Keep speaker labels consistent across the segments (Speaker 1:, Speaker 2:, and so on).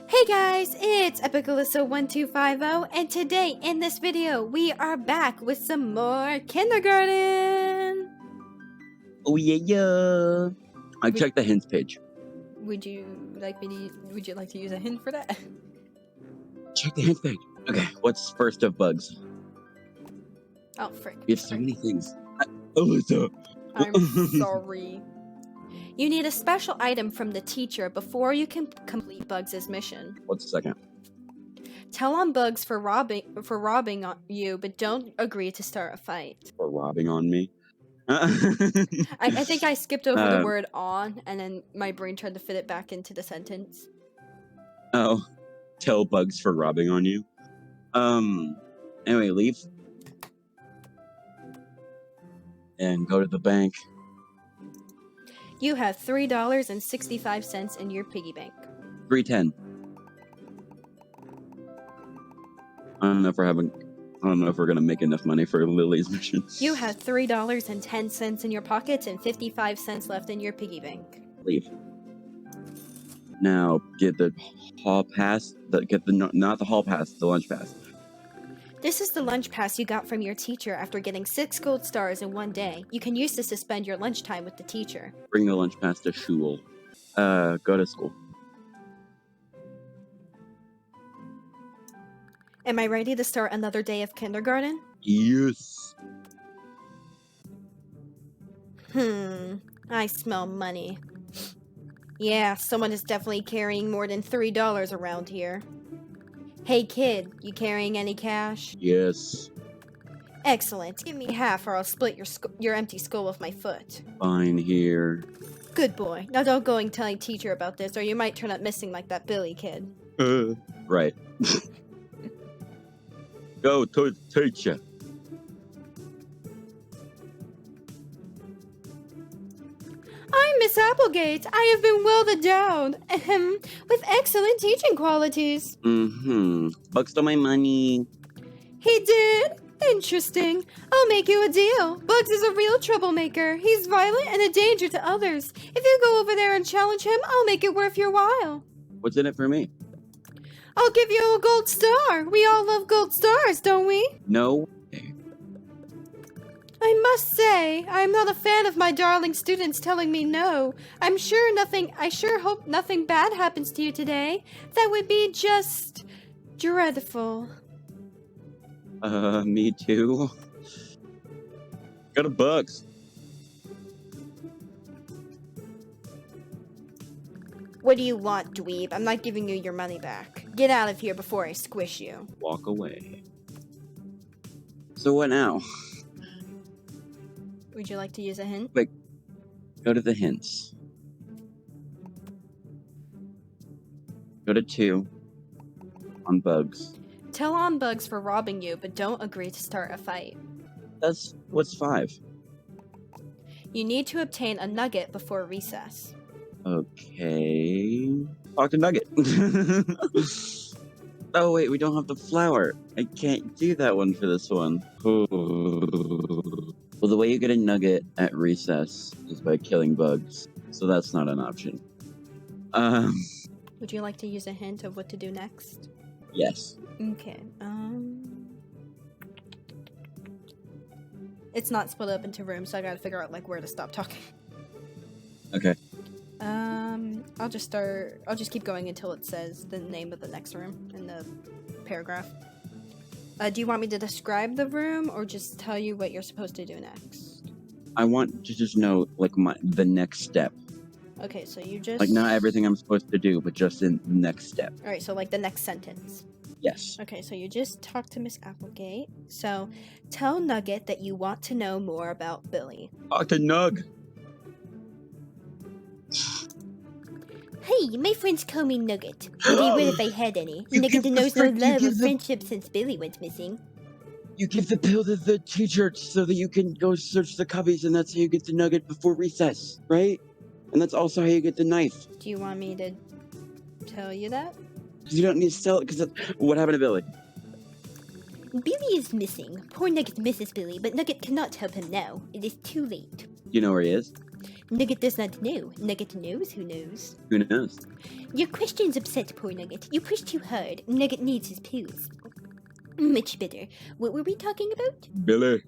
Speaker 1: Hey guys, it's Epicalissa1250, and today in this video we are back with some more kindergarten!
Speaker 2: Oh yeah. I checked the hints page.
Speaker 1: Would you like to use a hint for that?
Speaker 2: Check the hints page. Okay, what's first of bugs?
Speaker 1: Oh, frick.
Speaker 2: You have so many things. Alyssa.
Speaker 1: I'm sorry. You need a special item from the teacher before you can complete Bugs' mission.
Speaker 2: What's the second?
Speaker 1: Tell on Bugs for robbing you, but don't agree to start a fight.
Speaker 2: For robbing on me.
Speaker 1: I think I skipped over the
Speaker 2: Uh,
Speaker 1: word on, and then my brain tried to fit it back into the sentence.
Speaker 2: Oh, tell bugs for robbing on you. Anyway, leave. And go to the bank.
Speaker 1: You have $3.65 in your piggy bank.
Speaker 2: 310. I don't know if we're gonna make enough money for Lily's mission.
Speaker 1: You have $3.10 in your pockets and 55 cents left in your piggy bank.
Speaker 2: Leave. Now get the hall pass. Not the hall pass, the lunch pass.
Speaker 1: This is the lunch pass you got from your teacher after getting 6 gold stars in one day. You can use this to spend your lunchtime with the teacher.
Speaker 2: Bring the lunch pass to shul. Go to school.
Speaker 1: Am I ready to start another day of kindergarten?
Speaker 2: Yes.
Speaker 1: I smell money. Yeah, someone is definitely carrying more than $3 around here. Hey kid, you carrying any cash?
Speaker 2: Yes.
Speaker 1: Excellent. Give me half or I'll split your empty skull with my foot.
Speaker 2: Fine here.
Speaker 1: Good boy. Now don't go and tell your teacher about this or you might turn up missing like that Billy kid.
Speaker 2: Right. Go to teacher.
Speaker 1: I'm Miss Applegate. I have been well endowed, with excellent teaching qualities.
Speaker 2: Bugs stole my money.
Speaker 1: He did? Interesting. I'll make you a deal. Bugs is a real troublemaker. He's violent and a danger to others. If you go over there and challenge him, I'll make it worth your while.
Speaker 2: What's in it for me?
Speaker 1: I'll give you a gold star. We all love gold stars, don't we?
Speaker 2: No.
Speaker 1: I must say, I'm not a fan of my darling students telling me no. I sure hope nothing bad happens to you today. That would be just dreadful.
Speaker 2: Me too. Go to Bugs.
Speaker 1: What do you want, dweeb? I'm not giving you your money back. Get out of here before I squish you.
Speaker 2: Walk away. So what now?
Speaker 1: Would you like to use a hint?
Speaker 2: Go to the hints. Go to 2 on Bugs.
Speaker 1: Tell on Bugs for robbing you, but don't agree to start a fight.
Speaker 2: That's what's 5.
Speaker 1: You need to obtain a nugget before recess.
Speaker 2: Okay. Talk to Nugget. Oh wait, we don't have the flower. I can't do that one for this one. Well, the way you get a nugget at recess is by killing bugs, so that's not an option.
Speaker 1: Would you like to use a hint of what to do next?
Speaker 2: Yes.
Speaker 1: Okay, It's not split up into rooms, so I gotta figure out, like, where to stop talking.
Speaker 2: Okay.
Speaker 1: I'll just keep going until it says the name of the next room in the paragraph. Do you want me to describe the room, or just tell you what you're supposed to do next?
Speaker 2: I want to just know, like, the next step.
Speaker 1: Okay, so you just...
Speaker 2: Like, not everything I'm supposed to do, but just the next step.
Speaker 1: Alright, so, like, the next sentence.
Speaker 2: Yes.
Speaker 1: Okay, so you just talked to Miss Applegate. So, tell Nugget that you want to know more about Billy.
Speaker 2: Talk to Nug.
Speaker 1: Hey, my friends call me Nugget. Maybe would if I had any. Nugget knows no love or friendship since Billy went missing.
Speaker 2: You give the pill to the teacher so that you can go search the cubbies, and that's how you get the nugget before recess, right? And that's also how you get the knife.
Speaker 1: Do you want me to tell you that?
Speaker 2: Because you don't need to sell it, because what happened to Billy?
Speaker 1: Billy is missing. Poor Nugget misses Billy, but Nugget cannot help him now. It is too late.
Speaker 2: Do you know where he is?
Speaker 1: Nugget does not know. Nugget knows who knows.
Speaker 2: Who knows?
Speaker 1: Your questions upset poor Nugget. You pushed too hard. Nugget needs his pills. Much better. What were we talking about?
Speaker 2: Billy.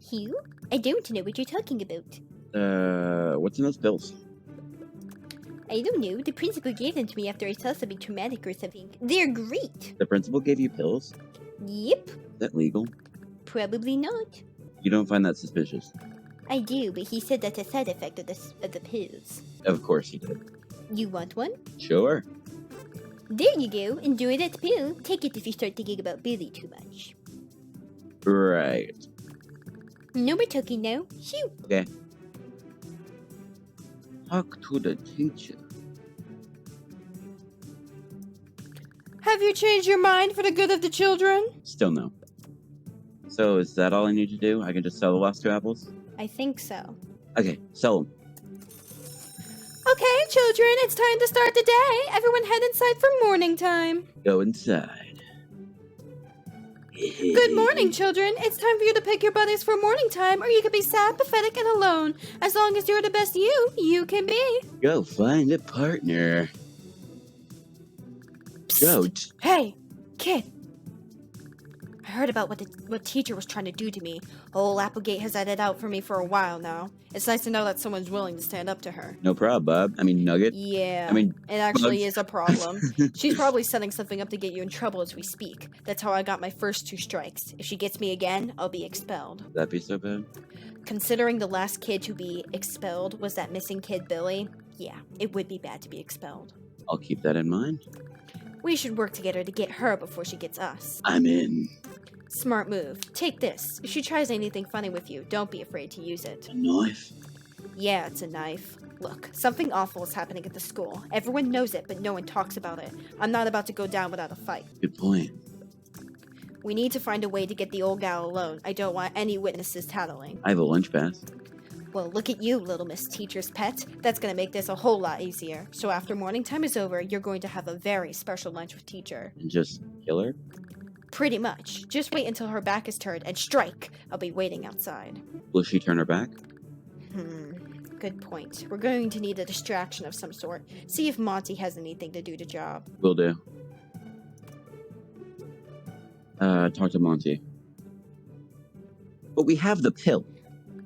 Speaker 1: Hugh? I don't know what you're talking about.
Speaker 2: What's in those pills?
Speaker 1: I don't know. The principal gave them to me after I saw something traumatic or something. They're great.
Speaker 2: The principal gave you pills?
Speaker 1: Yep.
Speaker 2: Is that legal?
Speaker 1: Probably not.
Speaker 2: You don't find that suspicious?
Speaker 1: I do, but he said that's a side effect of the pills.
Speaker 2: Of course he did.
Speaker 1: You want one?
Speaker 2: Sure.
Speaker 1: There you go. Enjoy that pill. Take it if you start thinking about Billy too much.
Speaker 2: Right.
Speaker 1: No more talking now. Shoo!
Speaker 2: Okay. Talk to the teacher.
Speaker 1: Have you changed your mind for the good of the children?
Speaker 2: Still no. So is that all I need to do? I can just sell the last 2 apples?
Speaker 1: I think so.
Speaker 2: Okay, sell them.
Speaker 1: Okay, children, it's time to start the day. Everyone head inside for morning time.
Speaker 2: Go inside.
Speaker 1: Good morning, children. It's time for you to pick your buddies for morning time, or you can be sad, pathetic, and alone. As long as you're the best you can be.
Speaker 2: Go find a partner. Go.
Speaker 1: Hey, kid. I heard about what teacher was trying to do to me. Old Applegate has had it out for me for a while now. It's nice to know that someone's willing to stand up to her.
Speaker 2: No problem, Bob. I mean, Nugget.
Speaker 1: Yeah,
Speaker 2: I mean,
Speaker 1: it actually
Speaker 2: Bugs.
Speaker 1: is a problem. She's probably setting something up to get you in trouble as we speak. That's how I got my first 2 strikes. If she gets me again, I'll be expelled.
Speaker 2: Would that be so bad?
Speaker 1: Considering the last kid to be expelled was that missing kid Billy, yeah, it would be bad to be expelled.
Speaker 2: I'll keep that in mind.
Speaker 1: We should work together to get her before she gets us.
Speaker 2: I'm in.
Speaker 1: Smart move. Take this. If she tries anything funny with you, don't be afraid to use it.
Speaker 2: A knife?
Speaker 1: Yeah, it's a knife. Look, something awful is happening at the school. Everyone knows it, but no one talks about it. I'm not about to go down without a fight.
Speaker 2: Good point.
Speaker 1: We need to find a way to get the old gal alone. I don't want any witnesses tattling.
Speaker 2: I have a lunch pass.
Speaker 1: Well, look at you, little Miss Teacher's pet. That's gonna make this a whole lot easier. So after morning time is over, you're going to have a very special lunch with teacher.
Speaker 2: And just kill her?
Speaker 1: Pretty much. Just wait until her back is turned and strike. I'll be waiting outside.
Speaker 2: Will she turn her back?
Speaker 1: Good point. We're going to need a distraction of some sort. See if Monty has anything to do the job.
Speaker 2: Will do. Talk to Monty. But we have the pill.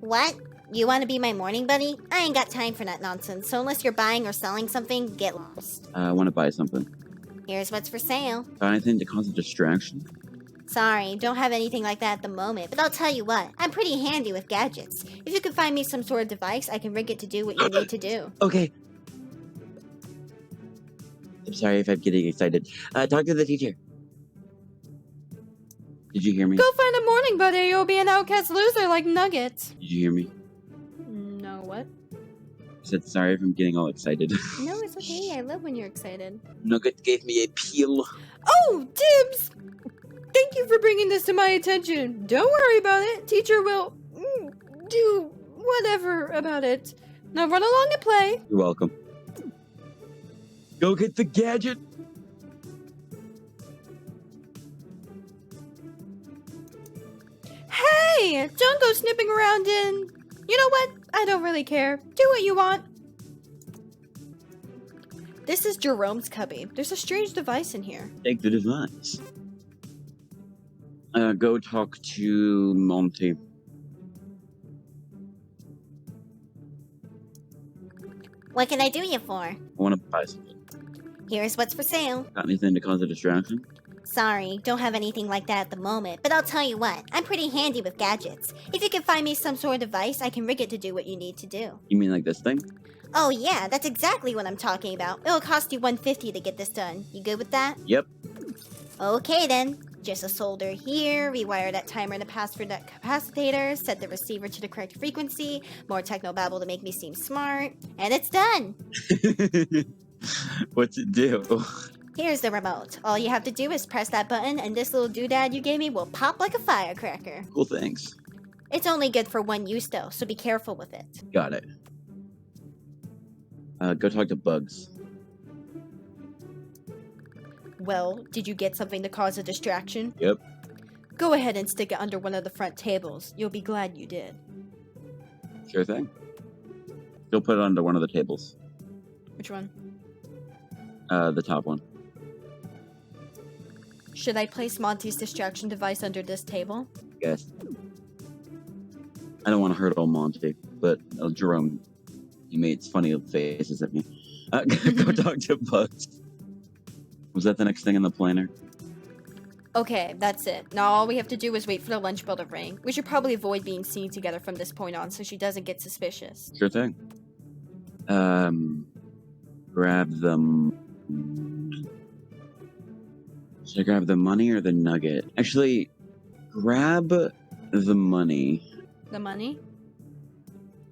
Speaker 3: What? You want to be my morning buddy? I ain't got time for that nonsense, so unless you're buying or selling something, get lost.
Speaker 2: I want to buy something.
Speaker 3: Here's what's for sale.
Speaker 2: Got anything to cause a distraction?
Speaker 3: Sorry, don't have anything like that at the moment, but I'll tell you what, I'm pretty handy with gadgets. If you could find me some sort of device, I can rig it to do what you need to do.
Speaker 2: Okay. I'm sorry if I'm getting excited. Talk to the teacher. Did you hear me?
Speaker 1: Go find a morning buddy, you'll be an outcast loser like Nugget.
Speaker 2: Did you hear me?
Speaker 1: No, what?
Speaker 2: I said sorry if I'm getting all excited.
Speaker 1: No, it's okay. I love when you're excited.
Speaker 2: Nugget gave me a peel.
Speaker 1: Oh, Dibs! Thank you for bringing this to my attention. Don't worry about it. Teacher will do whatever about it. Now run along and play.
Speaker 2: You're welcome. Go get the gadget.
Speaker 1: Hey, don't go snipping around in... You know what? I don't really care. Do what you want. This is Jerome's cubby. There's a strange device in here.
Speaker 2: Take the device. Go talk to Monty.
Speaker 3: What can I do you for?
Speaker 2: I want to buy something.
Speaker 3: Here's what's for sale.
Speaker 2: Got anything to cause a distraction?
Speaker 3: Sorry, don't have anything like that at the moment, but I'll tell you what, I'm pretty handy with gadgets. If you can find me some sort of device, I can rig it to do what you need to do.
Speaker 2: You mean like this thing?
Speaker 3: Oh yeah, that's exactly what I'm talking about. It'll cost you $150 to get this done. You good with that?
Speaker 2: Yep.
Speaker 3: Okay then. Just a solder here, rewire that timer in the past for that capacitor, set the receiver to the correct frequency, more technobabble to make me seem smart, and it's done!
Speaker 2: What's it do?
Speaker 3: Here's the remote. All you have to do is press that button and this little doodad you gave me will pop like a firecracker.
Speaker 2: Cool, thanks.
Speaker 3: It's only good for one use though, so be careful with it.
Speaker 2: Got it. Go talk to Bugs.
Speaker 1: Well, did you get something to cause a distraction?
Speaker 2: Yep.
Speaker 1: Go ahead and stick it under one of the front tables. You'll be glad you did.
Speaker 2: Sure thing. You'll put it onto one of the tables.
Speaker 1: Which one?
Speaker 2: The top one.
Speaker 1: Should I place Monty's distraction device under this table?
Speaker 2: Yes. I don't want to hurt old Monty, but Jerome, he made funny faces at me. Go talk to Bugs. Was that the next thing in the planner?
Speaker 1: Okay, that's it. Now all we have to do is wait for the lunch bell to ring. We should probably avoid being seen together from this point on so she doesn't get suspicious.
Speaker 2: Sure thing. Grab them. Should I grab the money or the nugget? Actually, grab the money.
Speaker 1: The money?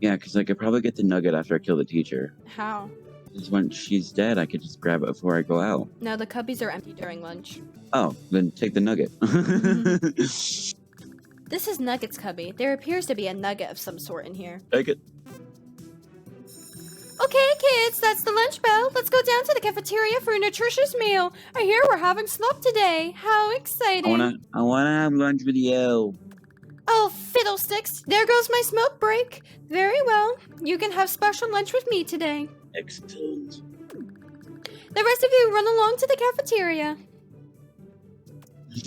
Speaker 2: Yeah, because I could probably get the nugget after I kill the teacher.
Speaker 1: How?
Speaker 2: Because when she's dead, I could just grab it before I go out.
Speaker 1: No, the cubbies are empty during lunch.
Speaker 2: Oh, then take the nugget.
Speaker 1: This is Nugget's cubby. There appears to be a nugget of some sort in here.
Speaker 2: Take it.
Speaker 1: Okay, kids, that's the lunch bell. Let's go down to the cafeteria for a nutritious meal. I hear we're having slop today. How exciting.
Speaker 2: I wanna have lunch with you.
Speaker 1: Oh, fiddlesticks. There goes my smoke break. Very well. You can have special lunch with me today.
Speaker 2: Excellent.
Speaker 1: The rest of you run along to the cafeteria.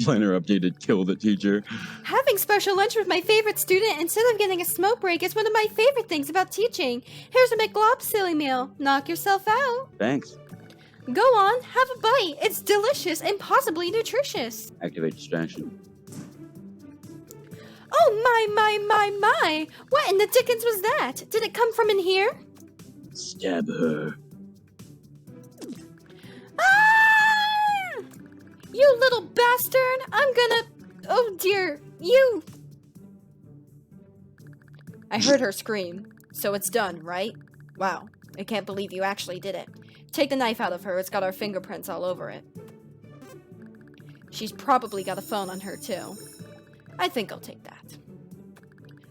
Speaker 2: Planner updated, kill the teacher.
Speaker 1: Having special lunch with my favorite student instead of getting a smoke break is one of my favorite things about teaching. Here's a McGlob silly meal. Knock yourself out.
Speaker 2: Thanks.
Speaker 1: Go on, have a bite. It's delicious and possibly nutritious.
Speaker 2: Activate distraction.
Speaker 1: Oh my. What in the dickens was that? Did it come from in here?
Speaker 2: Stab her.
Speaker 1: Ah! You little bastard! I'm gonna... Oh dear, you... I heard her scream. So it's done, right? Wow, I can't believe you actually did it. Take the knife out of her, it's got our fingerprints all over it. She's probably got a phone on her too. I think I'll take that.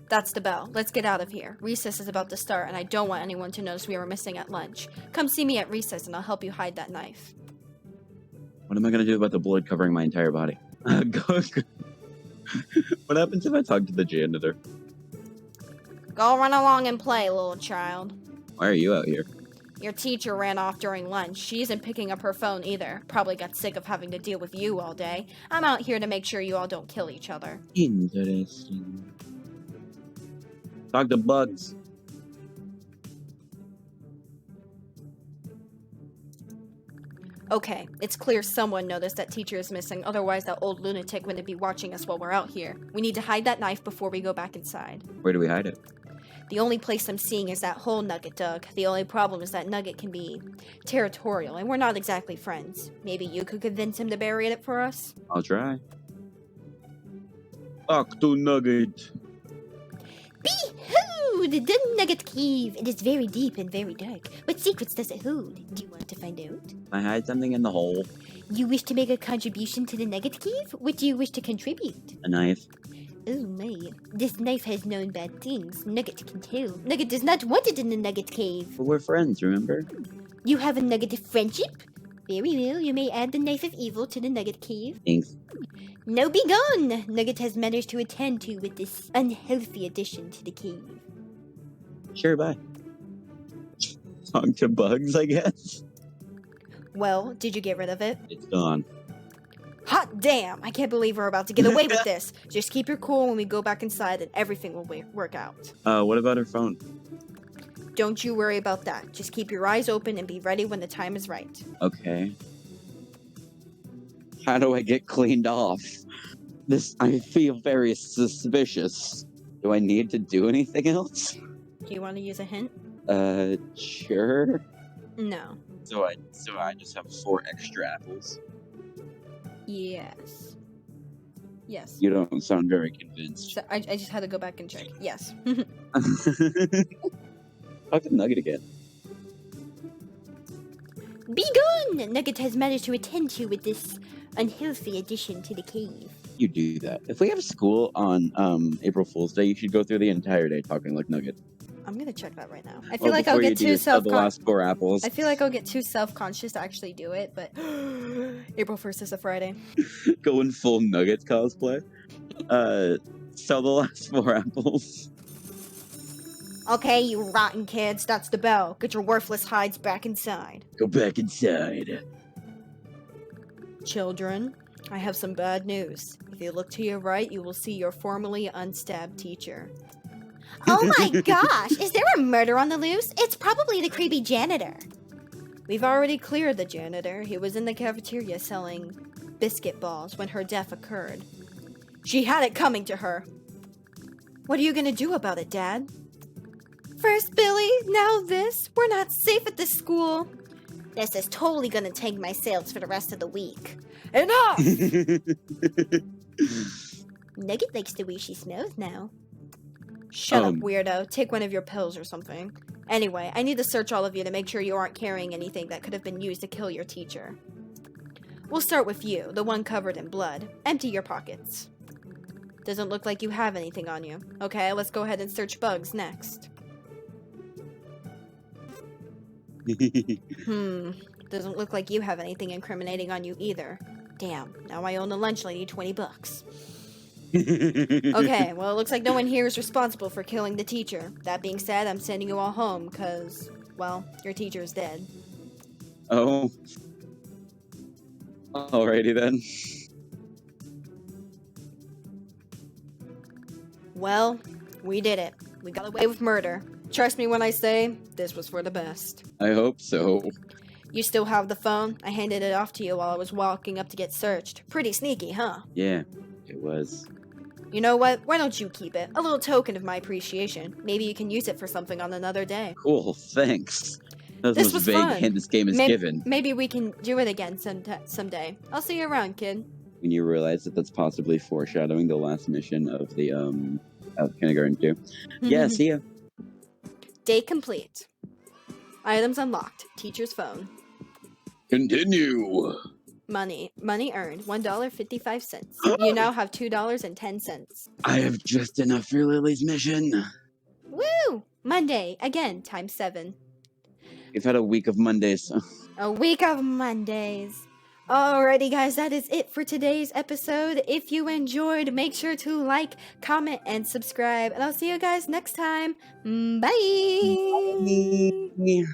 Speaker 1: That's the bell. Let's get out of here. Recess is about to start and I don't want anyone to notice we were missing at lunch. Come see me at recess and I'll help you hide that knife.
Speaker 2: What am I gonna do about the blood covering my entire body? What happens if I talk to the janitor?
Speaker 1: Go run along and play, little child.
Speaker 2: Why are you out here?
Speaker 1: Your teacher ran off during lunch. She isn't picking up her phone either. Probably got sick of having to deal with you all day. I'm out here to make sure you all don't kill each other.
Speaker 2: Interesting. Talk to Bugs.
Speaker 1: Okay, it's clear someone noticed that teacher is missing, otherwise that old lunatic wouldn't be watching us while we're out here. We need to hide that knife before we go back inside.
Speaker 2: Where do we hide it?
Speaker 1: The only place I'm seeing is that hole Nugget dug. The only problem is that Nugget can be territorial, and we're not exactly friends. Maybe you could convince him to bury it for us?
Speaker 2: I'll try. Talk to Nugget.
Speaker 3: Behold! The Nugget Cave! It is very deep and very dark. What secrets does it hold? Do you want to find out?
Speaker 2: I hide something in the hole.
Speaker 3: You wish to make a contribution to the Nugget Cave? What do you wish to contribute?
Speaker 2: A knife.
Speaker 3: Oh my. This knife has known bad things. Nugget can tell. Nugget does not want it in the Nugget Cave.
Speaker 2: But we're friends, remember?
Speaker 3: You have a Nugget of friendship? Very well, you may add the knife of evil to the Nugget Cave.
Speaker 2: Thanks.
Speaker 3: Now be gone! Nugget has matters to attend to with this unhealthy addition to the cave.
Speaker 2: Sure, bye. Talk to Bugs, I guess.
Speaker 1: Well, did you get rid of it?
Speaker 2: It's gone.
Speaker 1: Hot damn! I can't believe we're about to get away with this. Just keep your cool when we go back inside and everything will work out.
Speaker 2: What about her phone?
Speaker 1: Don't you worry about that. Just keep your eyes open and be ready when the time is right.
Speaker 2: Okay. How do I get cleaned off? I feel very suspicious. Do I need to do anything else?
Speaker 1: Do you want to use a hint?
Speaker 2: Sure.
Speaker 1: No.
Speaker 2: So I just have 4 extra apples.
Speaker 1: Yes. Yes.
Speaker 2: You don't sound very convinced.
Speaker 1: So I just had to go back and check. Yes.
Speaker 2: Talk to Nugget again.
Speaker 3: Be gone! Nugget has matters to attend to with this unhealthy addition to the cave.
Speaker 2: You do that. If we have school on April Fool's Day, you should go through the entire day talking like Nugget.
Speaker 1: I'm gonna check that right now. I feel like I'll get too
Speaker 2: the last 4 apples.
Speaker 1: I feel like I'll get too self-conscious to actually do it, but April 1st is a Friday.
Speaker 2: Go in full Nuggets cosplay. Sell the last 4 apples.
Speaker 3: Okay, you rotten kids, that's the bell. Get your worthless hides back inside.
Speaker 2: Go back inside.
Speaker 1: Children, I have some bad news. If you look to your right, you will see your formerly unstabbed teacher.
Speaker 3: Oh my gosh, is there a murder on the loose? It's probably the creepy janitor.
Speaker 1: We've already cleared the janitor. He was in the cafeteria selling biscuit balls when her death occurred. She had it coming to her. What are you gonna do about it, Dad?
Speaker 3: First Billy, now this. We're not safe at this school. This is totally gonna tank my sales for the rest of the week.
Speaker 1: Enough!
Speaker 3: Nugget likes the way she smells now.
Speaker 1: Shut up,
Speaker 2: Um.
Speaker 1: weirdo. Take one of your pills or something. Anyway, I need to search all of you to make sure you aren't carrying anything that could have been used to kill your teacher. We'll start with you, the one covered in blood. Empty your pockets. Doesn't look like you have anything on you. Okay, let's go ahead and search bugs next. Doesn't look like you have anything incriminating on you either. Damn, now I owe the lunch lady $20. Okay, well, it looks like no one here is responsible for killing the teacher. That being said, I'm sending you all home because, well, your teacher's dead.
Speaker 2: Oh. Alrighty then.
Speaker 1: Well, we did it. We got away with murder. Trust me when I say, this was for the best.
Speaker 2: I hope so.
Speaker 1: You still have the phone? I handed it off to you while I was walking up to get searched. Pretty sneaky, huh?
Speaker 2: Yeah, it was.
Speaker 1: You know what? Why don't you keep it? A little token of my appreciation. Maybe you can use it for something on another day.
Speaker 2: Cool, thanks. That was
Speaker 1: This
Speaker 2: the most
Speaker 1: was
Speaker 2: vague
Speaker 1: fun.
Speaker 2: hint this game is given.
Speaker 1: Maybe we can do it again someday. I'll see you around, kid.
Speaker 2: When you realize that that's possibly foreshadowing the last mission of the of Kindergarten 2. Yeah, see ya.
Speaker 1: Day complete. Items unlocked. Teacher's phone.
Speaker 2: Continue.
Speaker 1: Money earned $1.55. You now have $2.10.
Speaker 2: I have just enough for Lily's mission.
Speaker 1: Woo! Monday again times 7.
Speaker 2: We've had a week of Mondays.
Speaker 1: A week of Mondays. Alrighty, guys, that is it for today's episode. If you enjoyed, make sure to like, comment, and subscribe. And I'll see you guys next time. Bye!
Speaker 2: Bye.